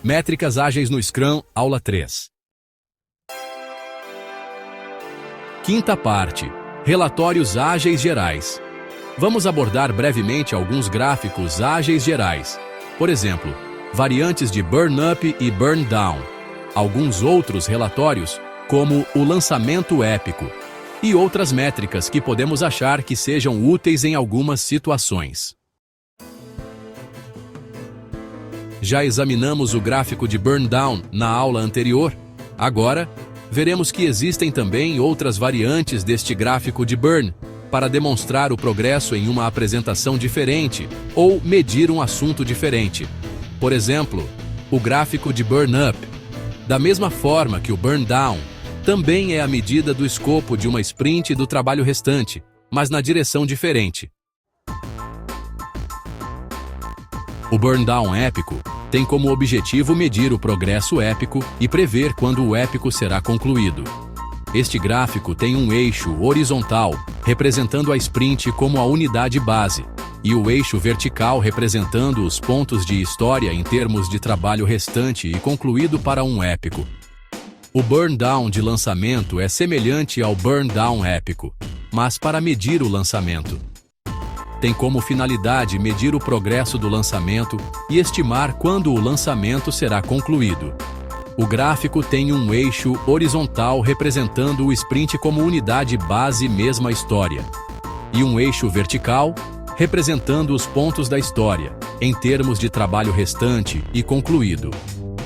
Métricas ágeis no Scrum, aula 3. Quinta parte. Relatórios ágeis gerais. Vamos abordar brevemente alguns gráficos ágeis gerais. Por exemplo, variantes de Burn Up e Burn Down. Alguns outros relatórios, como o lançamento épico. E outras métricas que podemos achar que sejam úteis em algumas situações. Já examinamos o gráfico de Burn Down na aula anterior. Agora, veremos que existem também outras variantes deste gráfico de Burn, para demonstrar o progresso em uma apresentação diferente ou medir um assunto diferente. Por exemplo, o gráfico de Burn Up. Da mesma forma que o Burn Down, também é a medida do escopo de uma sprint e do trabalho restante, mas na direção diferente. O Burn Down épico tem como objetivo medir o progresso épico e prever quando o épico será concluído. Este gráfico tem um eixo horizontal, representando a sprint como a unidade base, e o eixo vertical representando os pontos de história em termos de trabalho restante e concluído para um épico. O Burn Down de lançamento é semelhante ao Burn Down épico, mas para medir o lançamento. Tem como finalidade medir o progresso do lançamento e estimar quando o lançamento será concluído. O gráfico tem um eixo horizontal representando o sprint como unidade base mesma história, e um eixo vertical representando os pontos da história, em termos de trabalho restante e concluído.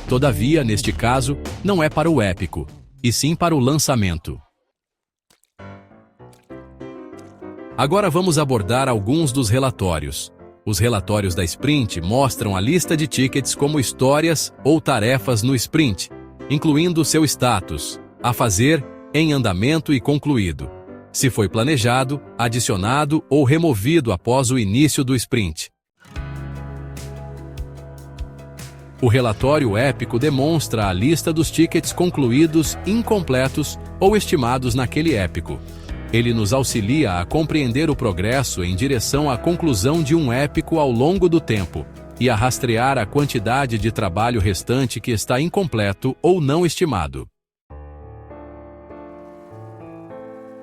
Todavia, neste caso, não é para o épico, e sim para o lançamento. Agora vamos abordar alguns dos relatórios. Os relatórios da sprint mostram a lista de tickets como histórias ou tarefas no sprint, incluindo seu status, a fazer, em andamento e concluído, se foi planejado, adicionado ou removido após o início do sprint. O relatório épico demonstra a lista dos tickets concluídos, incompletos ou estimados naquele épico. Ele nos auxilia a compreender o progresso em direção à conclusão de um épico ao longo do tempo e a rastrear a quantidade de trabalho restante que está incompleto ou não estimado.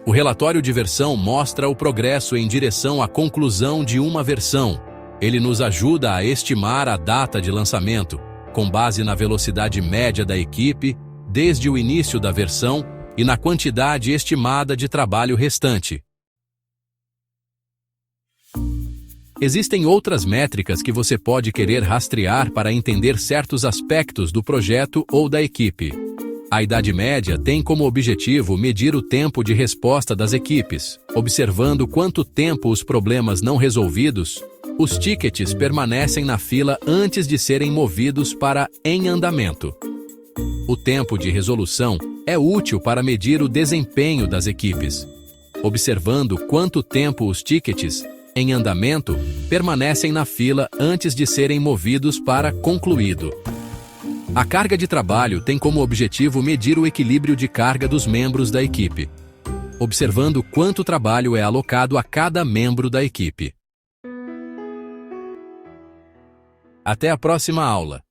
O relatório de versão mostra o progresso em direção à conclusão de uma versão. Ele nos ajuda a estimar a data de lançamento, com base na velocidade média da equipe, desde o início da versão, e na quantidade estimada de trabalho restante. Existem outras métricas que você pode querer rastrear para entender certos aspectos do projeto ou da equipe. A idade média tem como objetivo medir o tempo de resposta das equipes, observando quanto tempo os problemas não resolvidos, os tickets permanecem na fila antes de serem movidos para em andamento. O tempo de resolução é útil para medir o desempenho das equipes, observando quanto tempo os tickets, em andamento, permanecem na fila antes de serem movidos para concluído. A carga de trabalho tem como objetivo medir o equilíbrio de carga dos membros da equipe, observando quanto trabalho é alocado a cada membro da equipe. Até a próxima aula.